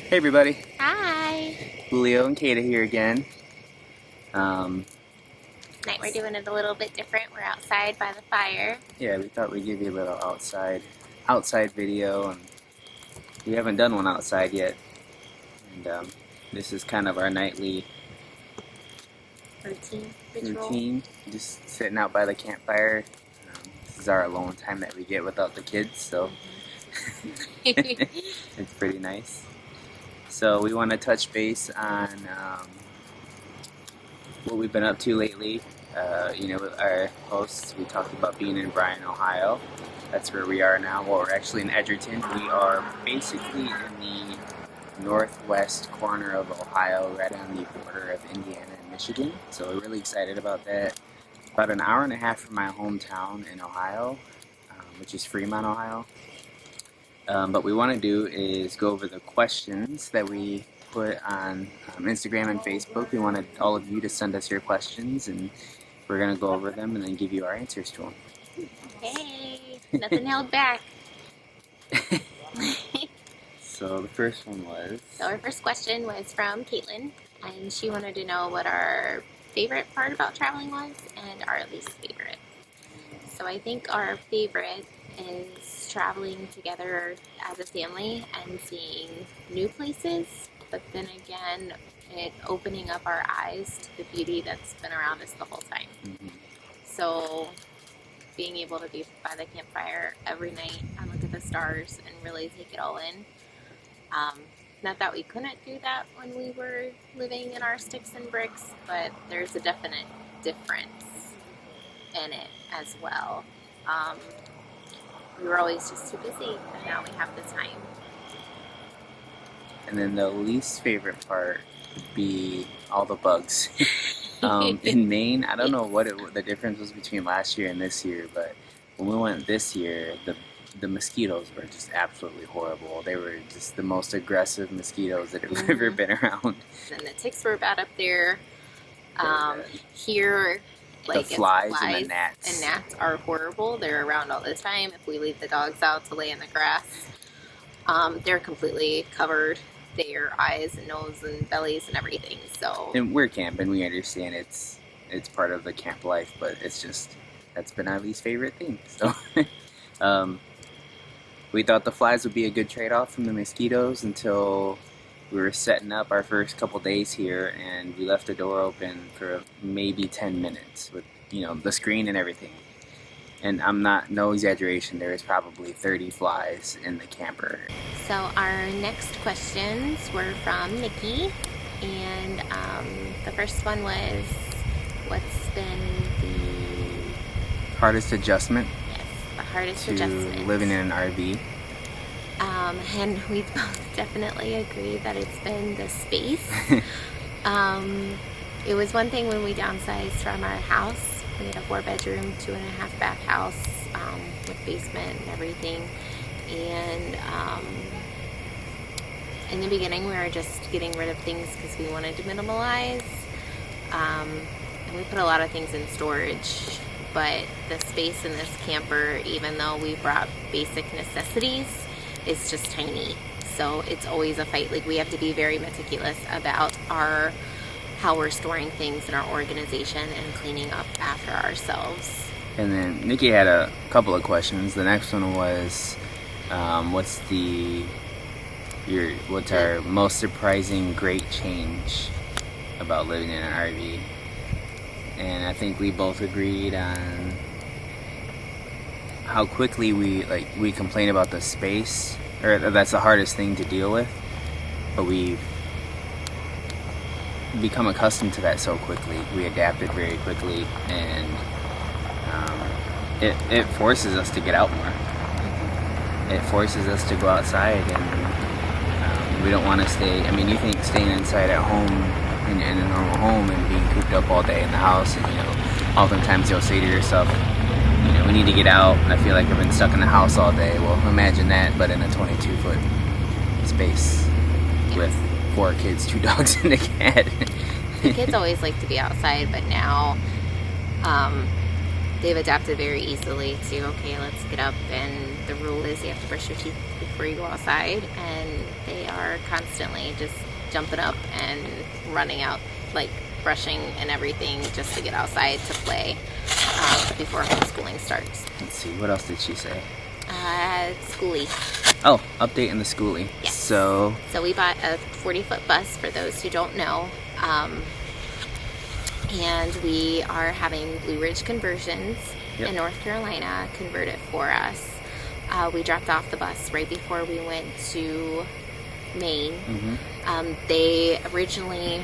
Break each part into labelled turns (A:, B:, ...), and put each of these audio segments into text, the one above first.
A: Hey everybody,
B: Hi!
A: Julio and Kata here again.
B: Tonight we're doing it a little bit different. We're outside by the fire.
A: Yeah, we thought we'd give you a little outside video, and we haven't done one outside yet. And this is kind of our nightly
B: Ritual.
A: routine, just sitting out by the campfire. This is our alone time that we get without the kids, so it's pretty nice. So we want to touch base on what we've been up to lately. With our hosts, we talked about being in Bryan, Ohio. That's where we are now. Well, we're actually in Edgerton. We are basically in the northwest corner of Ohio, right on the border of Indiana and Michigan. So we're really excited about that. About an hour and a half from my hometown in Ohio, which is Fremont, Ohio. But what we want to do is go over the questions that we put on Instagram and Facebook. We wanted all of you to send us your questions, and we're going to go over them and then give you our answers to them.
B: Hey! Nothing held back.
A: So the first one was...
B: So our first question was from Caitlin, and she wanted to know what our favorite part about traveling was and our least favorite. So I think our favorite is traveling together as a family and seeing new places, but then again, it opening up our eyes to the beauty that's been around us the whole time.
A: Mm-hmm.
B: So being able to be by the campfire every night and look at the stars and really take it all in. Not that we couldn't do that when we were living in our sticks and bricks, but there's a definite difference in it as well. We were always just too busy, and now we have the time.
A: And then the least favorite part would be all the bugs. In Maine, I don't know what the difference was between last year and this year, but when we went this year, the mosquitoes were just absolutely horrible. They were just the most aggressive mosquitoes that have ever been around.
B: And the ticks were bad up there. Here, like
A: the flies and the
B: gnats. And gnats are horrible. They're around all the time. If we leave the dogs out to lay in the grass, they're completely covered. Their eyes and nose and bellies and everything. So.
A: And we're camping. We understand it's part of the camp life, but it's just that's been our least favorite thing. So. We thought the flies would be a good trade-off from the mosquitoes until we were setting up our first couple days here, and we left the door open for maybe 10 minutes with the screen and everything. And no exaggeration, there was probably 30 flies in the camper.
B: So our next questions were from Nikki, and the first one was, what's been the
A: hardest adjustment?
B: The hardest
A: to
B: adjustment
A: living in an RV.
B: And we both definitely agree that it's been the space. It was one thing when we downsized from our house. We had a 4-bedroom, 2.5 bath house with basement and everything. And in the beginning, we were just getting rid of things because we wanted to minimalize. And we put a lot of things in storage. But the space in this camper, even though we brought basic necessities, is just tiny. So it's always a fight. Like, we have to be very meticulous about how we're storing things in our organization and cleaning up after ourselves.
A: And then Nikki had a couple of questions. The next one was, what's our most surprising great change about living in an RV? And I think we both agreed on how quickly we complain about the space, or that's the hardest thing to deal with, but we've become accustomed to that so quickly. We adapted very quickly, and it forces us to get out more. It forces us to go outside, and we don't want to stay. I mean, you think staying inside at home in a normal home and being cooped up all day in the house, and oftentimes you'll say to yourself, we need to get out. I feel like I've been stuck in the house all day. Well, imagine that, but in a 22-foot space with 4 kids, 2 dogs, and a cat.
B: The kids always like to be outside, but now they've adapted very easily to, okay, let's get up, and the rule is you have to brush your teeth before you go outside, and they are constantly just jumping up and running out, like brushing and everything just to get outside to play before homeschooling starts.
A: Let's see, what else did she say?
B: Schoolie.
A: Oh, update in the schoolie.
B: Yes.
A: So
B: we bought a 40-foot bus, for those who don't know. And we are having Blue Ridge Conversions in North Carolina convert it for us. We dropped off the bus right before we went to Maine. They originally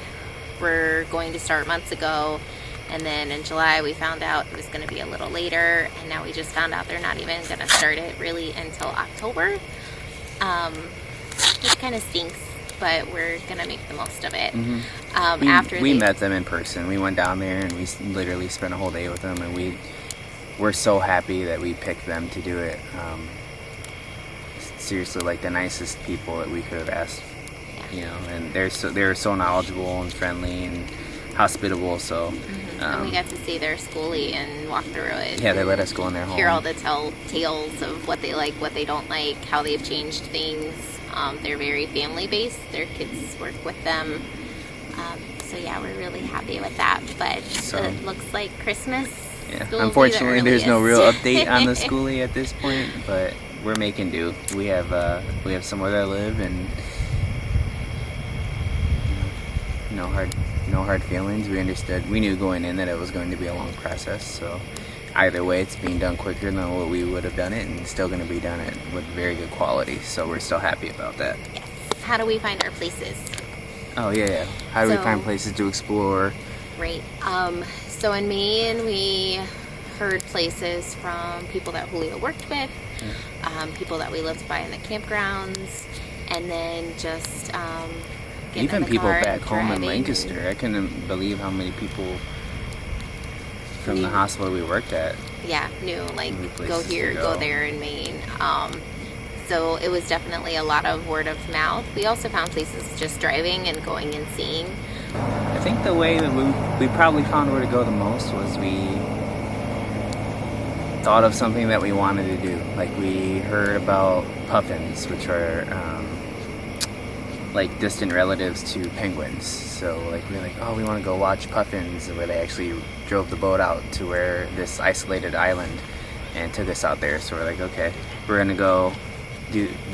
B: were going to start months ago, and then in July we found out it was going to be a little later, and now we just found out they're not even going to start it really until October, which kind of stinks, but we're going to make the most of it.
A: We met them in person. We went down there and we literally spent a whole day with them, and we're so happy that we picked them to do it. Seriously, like the nicest people that we could have asked, you know, and they're so knowledgeable and friendly and hospitable. So
B: and we got to see their schoolie and walk through it.
A: Yeah, they let us go in their home.
B: Hear all the tales of what they like, what they don't like, how they've changed things. They're very family based. Their kids work with them. So yeah, we're really happy with that. But it looks like Christmas.
A: Yeah, unfortunately, there's no real update on the schoolie at this point, but we're making do. We have somewhere to live, and no hard feelings. We knew going in that it was going to be a long process. So either way, it's being done quicker than what we would have done it, and it's still going to be done with very good quality. So we're still happy about that.
B: Yes. How do we find our places?
A: Oh yeah. How do we find places to explore?
B: Right. So in Maine, we heard places from people that Julio worked with, people that we lived by in the campgrounds, and then just
A: even people back home in Lancaster. I couldn't believe how many people from the hospital we worked at.
B: Yeah, knew like go here, go there in Maine. So it was definitely a lot of word of mouth. We also found places just driving and going and seeing.
A: I think the way that we probably found where to go the most was we thought of something that we wanted to do. Like we heard about puffins, which are like distant relatives to penguins. So like we were like, oh, we want to go watch puffins, where they actually drove the boat out to where this isolated island and took us out there. So we're like, okay, we're gonna go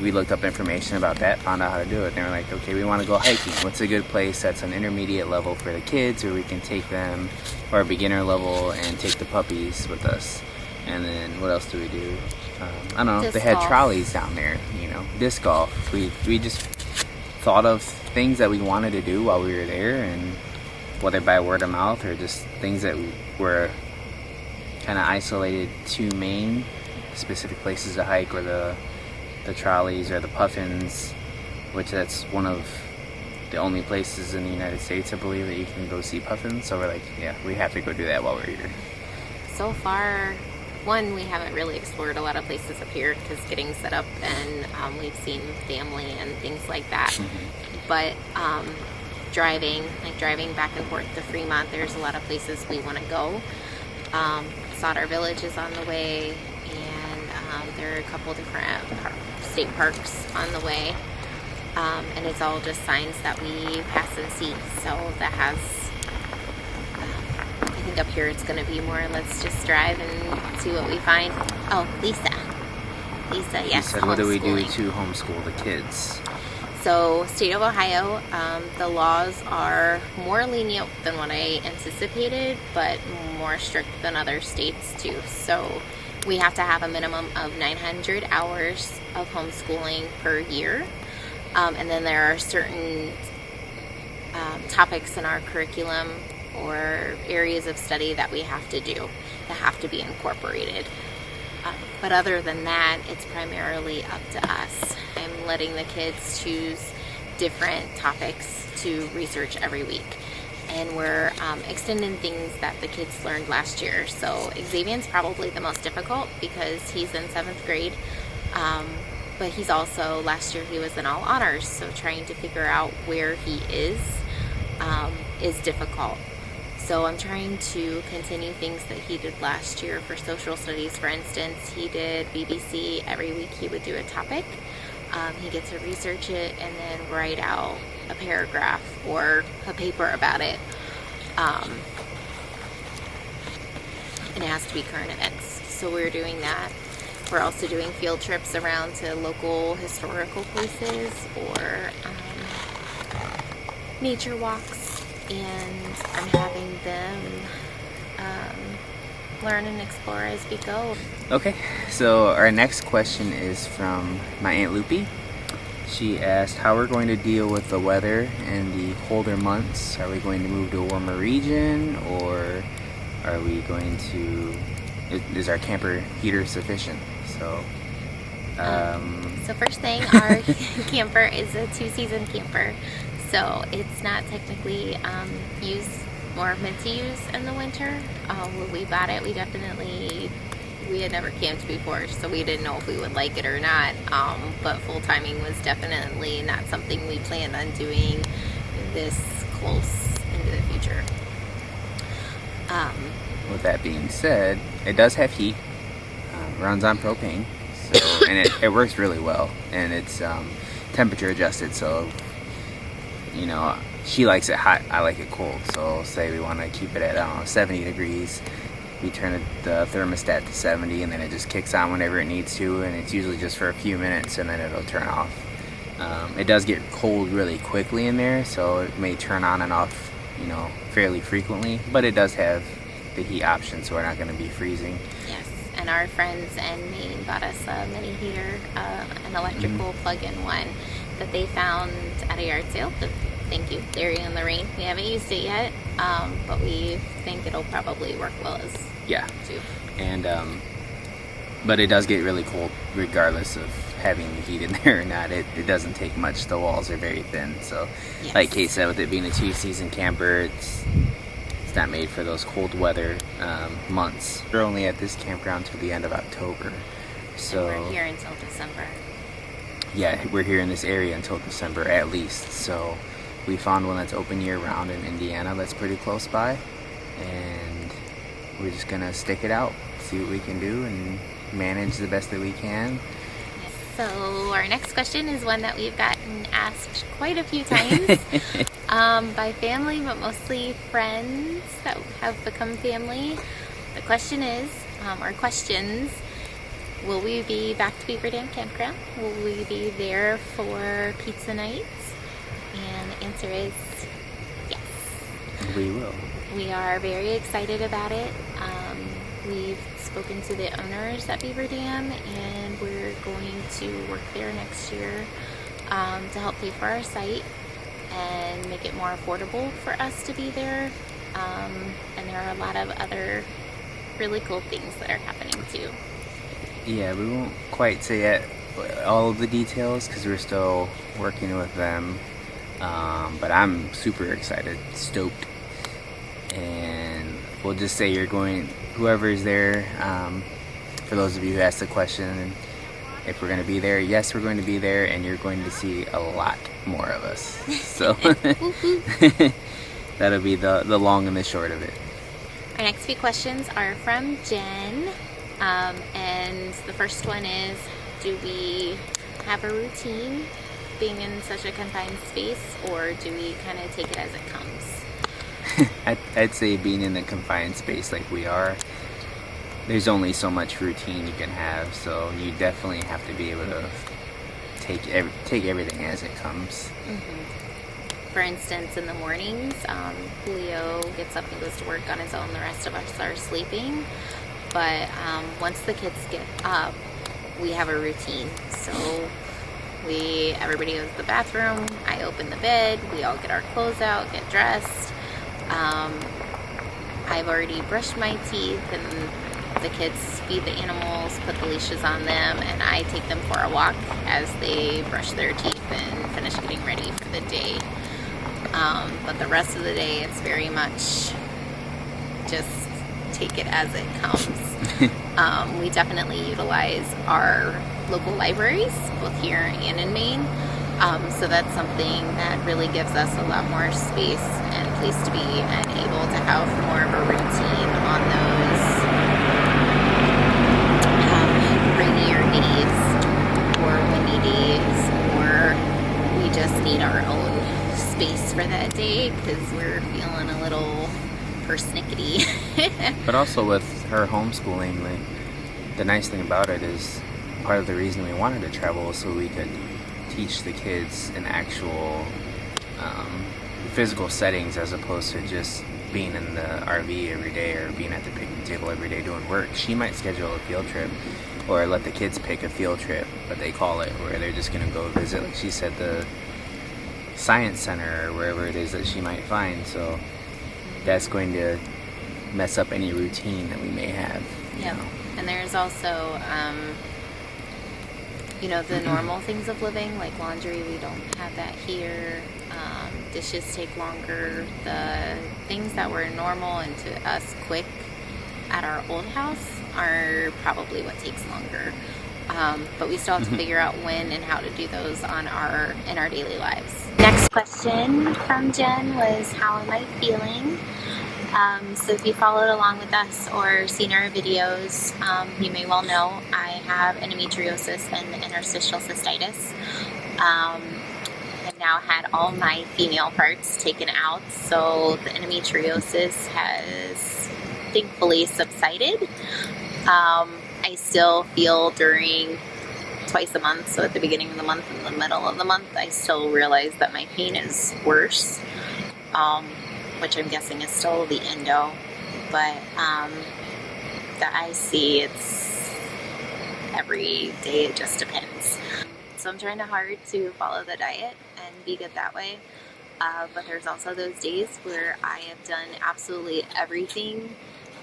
A: we looked up information about that, found out how to do it. And they were like, okay, we want to go hiking. What's a good place that's an intermediate level for the kids, where we can take them, or a beginner level, and take the puppies with us? And then what else do we do? I don't know.
B: Disc
A: they had
B: golf.
A: trolleys down there, you know, disc golf. We just thought of things that we wanted to do while we were there, and whether by word of mouth or just things that were kind of isolated to Maine, specific places to hike, or the trolleys or the puffins, which that's one of the only places in the United States, I believe, that you can go see puffins. So we're like, yeah, we have to go do that while we're here.
B: So far, we haven't really explored a lot of places up here because getting set up, and we've seen family and things like that. But driving back and forth to Fremont, there's a lot of places we want to go. Sauter Village is on the way, and there are a couple different state parks on the way, and it's all just signs that we pass and see. So that has, I think up here it's going to be more, let's just drive and see what we find. Oh, Lisa, yes.
A: You said, what do we do to homeschool the kids?
B: So, state of Ohio, the laws are more lenient than what I anticipated, but more strict than other states too. So we have to have a minimum of 900 hours of homeschooling per year. And then there are certain topics in our curriculum or areas of study that we have to do that have to be incorporated. But other than that, it's primarily up to us. I'm letting the kids choose different topics to research every week. And we're extending things that the kids learned last year. So Xavier's probably the most difficult because he's in 7th grade. But he's also, last year he was in all honors. So trying to figure out where he is difficult. So I'm trying to continue things that he did last year for social studies. For instance, he did BBC. Every week he would do a topic. He gets to research it and then write out a paragraph or a paper about it. And it has to be current events. So we're doing that. We're also doing field trips around to local historical places or nature walks, and I'm having them learn and explore as we go.
A: Okay, so our next question is from my Aunt Loopy. She asked how we're going to deal with the weather in the colder months. Are we going to move to a warmer region, or are we going to, is our camper heater sufficient? So
B: first thing, our camper is a 2-season camper, so it's not technically used or meant to use in the winter. When we bought it, we had never camped before, so we didn't know if we would like it or not, but full timing was definitely not something we planned on doing this close into the future.
A: With that being said, it does have heat, runs on propane, so and it works really well, and it's temperature adjusted, so she likes it hot, I like it cold. So say we want to keep it at, I don't know, 70 degrees, we turn the thermostat to 70, and then it just kicks on whenever it needs to, and it's usually just for a few minutes, and then it'll turn off. It does get cold really quickly in there, so it may turn on and off, fairly frequently, but it does have the heat option, so we're not going to be freezing.
B: Yes, and our friends in Maine bought us a mini heater, an electrical plug-in one that they found at a yard sale. Thank you, Larry in the rain. We haven't used it yet, but we think it'll probably work well as too.
A: And but it does get really cold regardless of having the heat in there or not. It doesn't take much. The walls are very thin, so
B: yes.
A: Like Kate said, with it being a 2-season camper, it's not made for those cold weather months. We're only at this campground till the end of October, so
B: and we're here until December.
A: Yeah, we're here in this area until December at least. So we found one that's open year-round in Indiana that's pretty close by, and we're just gonna stick it out, see what we can do, and manage the best that we can.
B: So our next question is one that we've gotten asked quite a few times by family, but mostly friends that have become family. The question is, or questions, will we be back to Beaver Dam Campground? Will we be there for pizza nights? And the answer is yes.
A: We will.
B: We are very excited about it. We've spoken to the owners at Beaver Dam, and we're going to work there next year to help pay for our site and make it more affordable for us to be there. And there are a lot of other really cool things that are happening too.
A: Yeah, we won't quite say yet all of the details because we're still working with them, but I'm super excited, stoked, and we'll just say whoever's there, for those of you who asked the question, if we're going to be there, yes, we're going to be there, and you're going to see a lot more of us. So that'll be the long and the short of it.
B: Our next few questions are from Jen, and the first one is, do we have a routine being in such a confined space, or do we kind of take it as it comes?
A: I'd say being in the confined space like we are, there's only so much routine you can have, so you definitely have to be able to take everything as it comes.
B: Mm-hmm. For instance, in the mornings, Julio gets up and goes to work on his own. The rest of us are sleeping. But once the kids get up, we have a routine. So everybody goes to the bathroom, I open the bed, we all get our clothes out, get dressed. I've already brushed my teeth, and the kids feed the animals, put the leashes on them, and I take them for a walk as they brush their teeth and finish getting ready for the day. But the rest of the day, it's very much just take it as it comes. We definitely utilize our local libraries, both here and in Maine. So that's something that really gives us a lot more space and place to be, and able to have more of a routine on those rainier days or windy days, or we just need our own space for that day because we're feeling a little persnickety.
A: But also with her homeschooling, like, the nice thing about it is part of the reason we wanted to travel was so we could teach the kids in actual physical settings, as opposed to just being in the RV every day or being at the picnic table every day doing work. She might schedule a field trip or let the kids pick a field trip, but they call it, where they're just going to go visit, like she said, the science center or wherever it is that she might find. So that's going to mess up any routine that we may have.
B: Yep. And there's also the normal things of living, like laundry. We don't have that here. Dishes take longer. The things that were normal and to us quick at our old house are probably what takes longer. But we still have to figure out when and how to do those in our daily lives. Next question from Jen was, how am I feeling? So if you followed along with us or seen our videos, you may well know I have endometriosis and interstitial cystitis. I've now had all my female parts taken out, so the endometriosis has thankfully subsided. I still feel during twice a month, so at the beginning of the month and the middle of the month, I still realize that my pain is worse. Which I'm guessing is still the endo, but the IC, it's every day, it just depends. So I'm trying hard to follow the diet and be good that way, but there's also those days where I have done absolutely everything.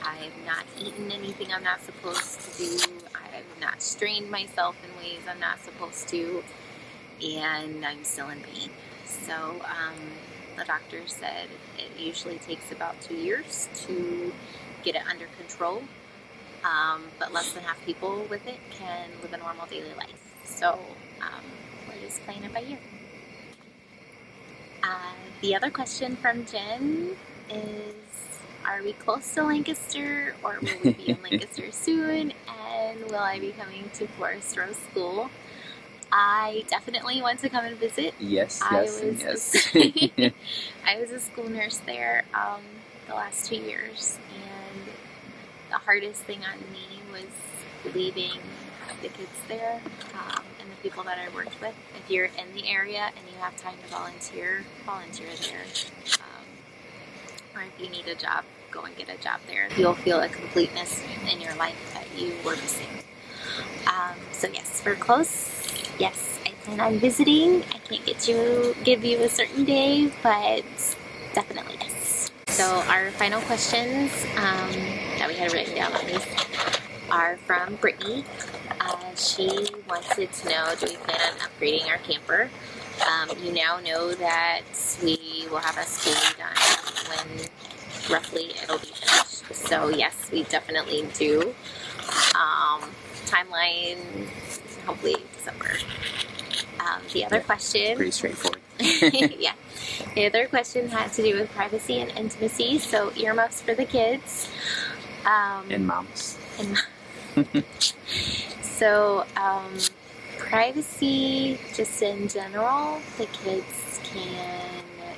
B: I have not eaten anything I'm not supposed to do. I have not strained myself in ways I'm not supposed to, and I'm still in pain. So the doctor said it usually takes about 2 years to get it under control, but less than half people with it can live a normal daily life. So we're just playing it by ear. The other question from Jen is, are we close to Lancaster, or will we be in Lancaster soon, and will I be coming to Forest Row School? I definitely want to come and visit.
A: Yes.
B: I was a school nurse there the last 2 years, and the hardest thing on me was leaving the kids there and the people that I worked with. If you're in the area and you have time to volunteer there. Or if you need a job, go and get a job there. You'll feel a completeness in your life that you were missing. So yes, we're close. Yes, I plan on visiting. I can't give you a certain day, but definitely yes. So our final questions that we had written down on these are from Brittany. She wanted to know, do we plan on upgrading our camper? You now know that we will have a school done when roughly it'll be finished. So yes, we definitely do. Timeline, hopefully December. The other question...
A: Pretty straightforward.
B: Yeah. The other question had to do with privacy and intimacy, so earmuffs for the kids.
A: And moms.
B: So, privacy, just in general, the kids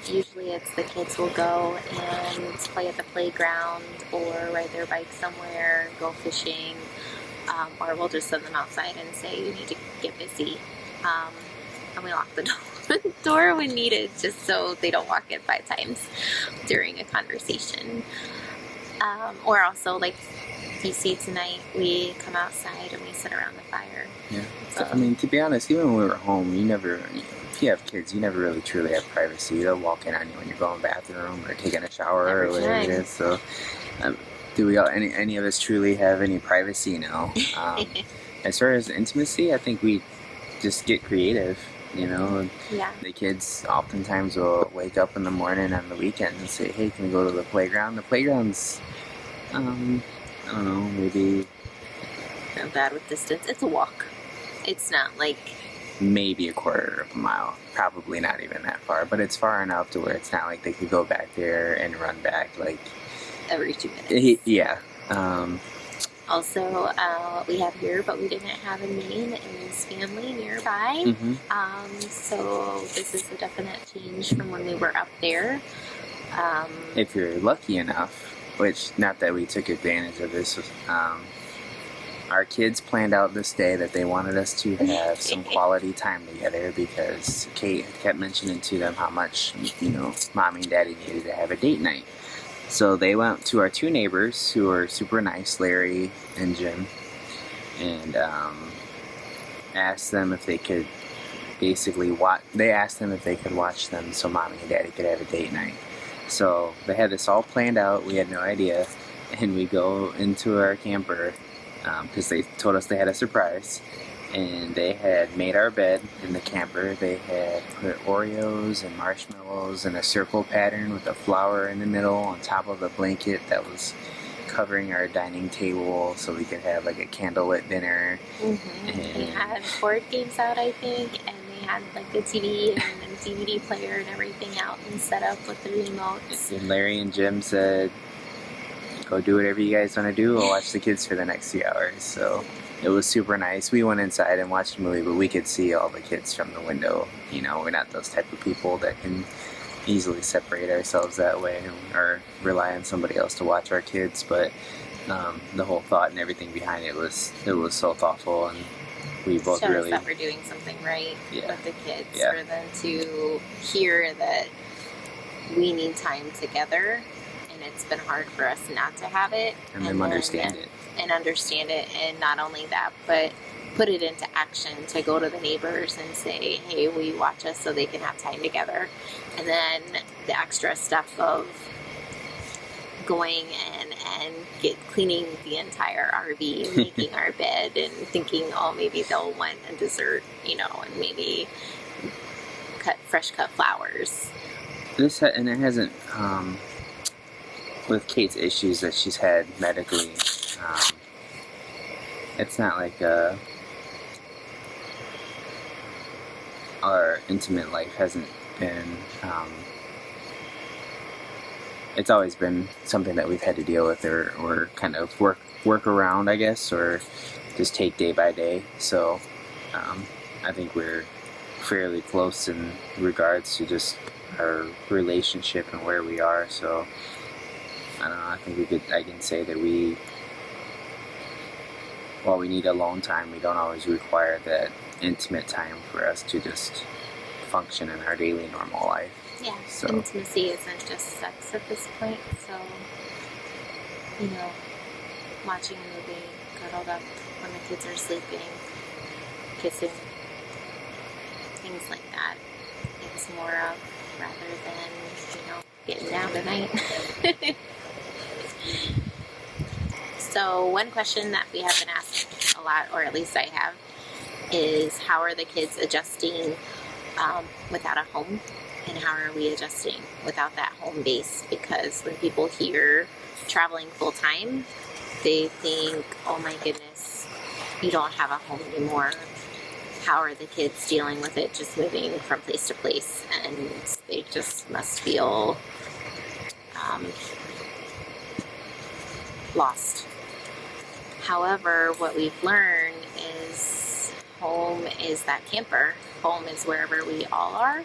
B: usually it's the kids will go and play at the playground or ride their bike somewhere, go fishing, or we'll just send them outside and say, you need to get busy. And we lock the door when needed, just so they don't walk in 5 times during a conversation. Or also, like you see tonight, we come outside and we sit around the fire.
A: Yeah.
B: So,
A: I mean, to be honest, even when we were home, if you have kids, you never really truly have privacy. They'll walk in on you when you're going to the bathroom or taking a shower or whatever it is. So, do we all, any of us truly have any privacy now? As far as intimacy, I think we just get creative.
B: Yeah.
A: The kids oftentimes will wake up in the morning on the weekend and say, hey, can we go to the playground? The playground's, I don't know, maybe...
B: I'm bad with distance. It's a walk. It's not like
A: maybe a quarter of a mile. Probably not even that far, but it's far enough to where it's not like they could go back there and run back like
B: every 2 minutes.
A: Yeah.
B: Also, what we have here, but we didn't have in Maine, is family nearby. So this is a definite change from when we were up there.
A: If you're lucky enough, which not that we took advantage of this, our kids planned out this day that they wanted us to have some quality time together because Kate kept mentioning to them how much, mommy and daddy needed to have a date night. So they went to our two neighbors who are super nice, Larry and Jim, and asked them if they could basically watch. They asked them if they could watch them so mommy and daddy could have a date night. So they had this all planned out. We had no idea, and we go into our camper because they told us they had a surprise. And they had made our bed in the camper. They had put Oreos and marshmallows in a circle pattern with a flower in the middle on top of the blanket that was covering our dining table so we could have like a candlelit dinner.
B: They had board games out, I think, and they had like a TV and a DVD player and everything out and set up with the remotes.
A: And Larry and Jim said, go do whatever you guys want to do. We'll watch the kids for the next 2 hours. So it was super nice. We went inside and watched a movie, but we could see all the kids from the window. We're not those type of people that can easily separate ourselves that way or rely on somebody else to watch our kids. But the whole thought and everything behind it was so thoughtful, and we both
B: shows
A: really
B: that we're doing something right with the kids for them to hear that we need time together. And it's been hard for us not to have it.
A: And them understand it.
B: And understand it. And not only that, but put it into action to go to the neighbors and say, hey, will you watch us so they can have time together? And then the extra stuff of going in and cleaning the entire RV, making our bed, and thinking, oh, maybe they'll want a dessert, and maybe fresh cut flowers.
A: And it hasn't... with Kate's issues that she's had medically, it's not like our intimate life hasn't been, it's always been something that we've had to deal with or kind of work around, I guess, or just take day by day. So I think we're fairly close in regards to just our relationship and where we are. So I don't know, I think I can say that while we need alone time, we don't always require that intimate time for us to just function in our daily normal life.
B: Yeah, so intimacy isn't just sex at this point, so, watching a movie, cuddled up when the kids are sleeping, kissing, things like that. It's more of, rather than, getting down tonight. So one question that we have been asked a lot, or at least I have, is how are the kids adjusting without a home, and how are we adjusting without that home base? Because when people hear traveling full time, they think, oh my goodness, you don't have a home anymore. How are the kids dealing with it, just moving from place to place? And they just must feel lost. However, what we've learned is home is that camper. Home is wherever we all are.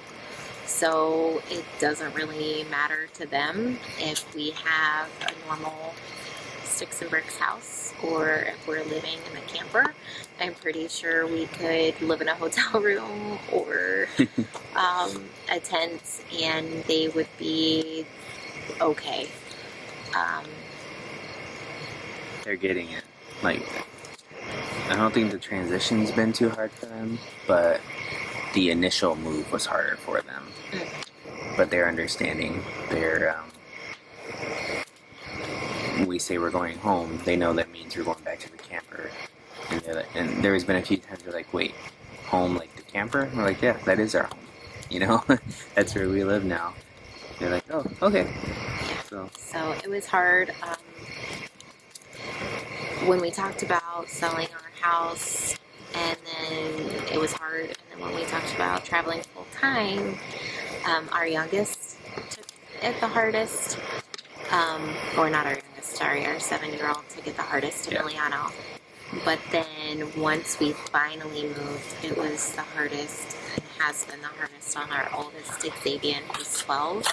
B: So it doesn't really matter to them if we have a normal sticks and bricks house or if we're living in the camper. I'm pretty sure we could live in a hotel room or a tent, and they would be okay.
A: They're getting it. Like, I don't think the transition's been too hard for them, but the initial move was harder for them. But they're understanding. We say we're going home, they know that means we're going back to the camper. And there's been a few times they're like, wait, home like the camper? And we're like, yeah, that is our home. That's where we live now. They're like, oh, okay.
B: So it was hard. When we talked about selling our house, and then it was hard. And then when we talked about traveling full time, our youngest took it the hardest. Or not our youngest, sorry, our 7-year-old took it the hardest, Emiliano. But then once we finally moved, it was the hardest and has been the hardest on our oldest, Xavier, who's 12.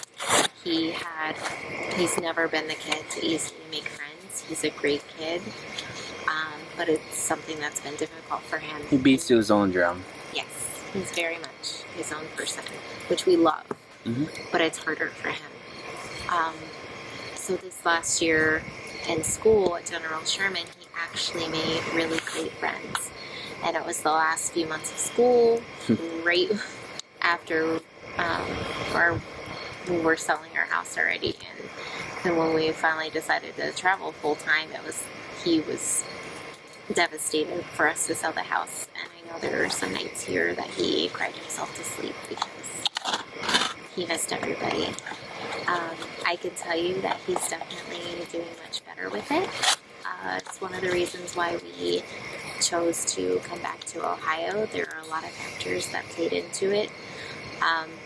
B: He's never been the kid to easily make friends. He's a great kid, but it's something that's been difficult for him.
A: He beats to his own drum.
B: Yes, he's very much his own person, which we love, but it's harder for him. So this last year in school at General Sherman, he actually made really great friends. And it was the last few months of school, right after we were selling our house already. And when we finally decided to travel full time, he was devastated for us to sell the house. And I know there were some nights here that he cried himself to sleep because he missed everybody. I can tell you that he's definitely doing much better with it. It's one of the reasons why we chose to come back to Ohio. There are a lot of factors that played into it.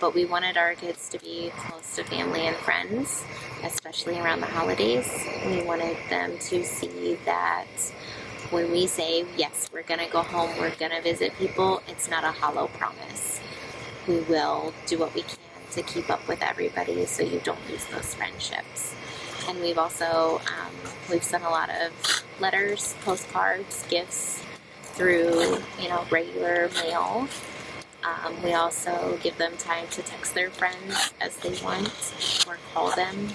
B: But we wanted our kids to be close to family and friends, especially around the holidays. We wanted them to see that when we say, yes, we're going to go home, we're going to visit people, it's not a hollow promise. We will do what we can to keep up with everybody so you don't lose those friendships. And we've also, we've sent a lot of letters, postcards, gifts through, regular mail. We also give them time to text their friends as they want or call them,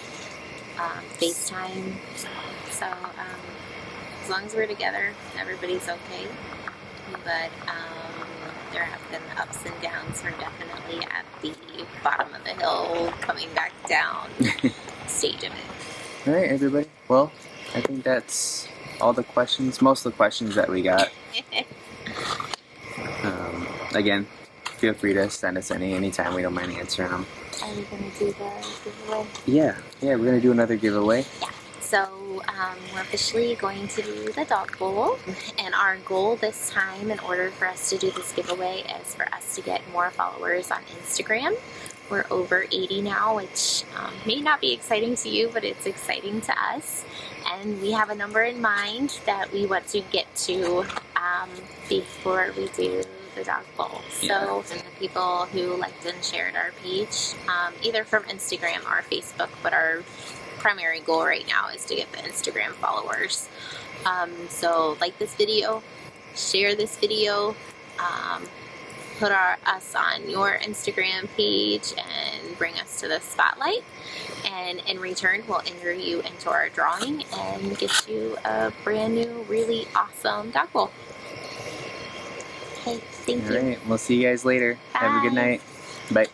B: FaceTime. So as long as we're together, everybody's okay. But there have been ups and downs. We're definitely at the bottom of the hill, coming back down stage of it.
A: All right, everybody. Well, I think that's all the questions, most of the questions that we got. Again, feel free to send us anytime. We don't mind answering them.
B: Are we going to do the giveaway?
A: Yeah, we're going to do another giveaway.
B: Yeah. So we're officially going to do the dog bowl, and our goal this time in order for us to do this giveaway is for us to get more followers on Instagram. We're over 80 now, which may not be exciting to you, but it's exciting to us. And we have a number in mind that we want to get to before we do the dog bowl. So, and the people who liked and shared our page, either from Instagram or Facebook, but our primary goal right now is to get the Instagram followers. So like this video, share this video, put us on your Instagram page and bring us to the spotlight, and in return we'll enter you into our drawing and get you a brand new really awesome dog bowl. Okay, thank you.
A: All right, we'll see you guys later.
B: Bye.
A: Have a good night. Bye.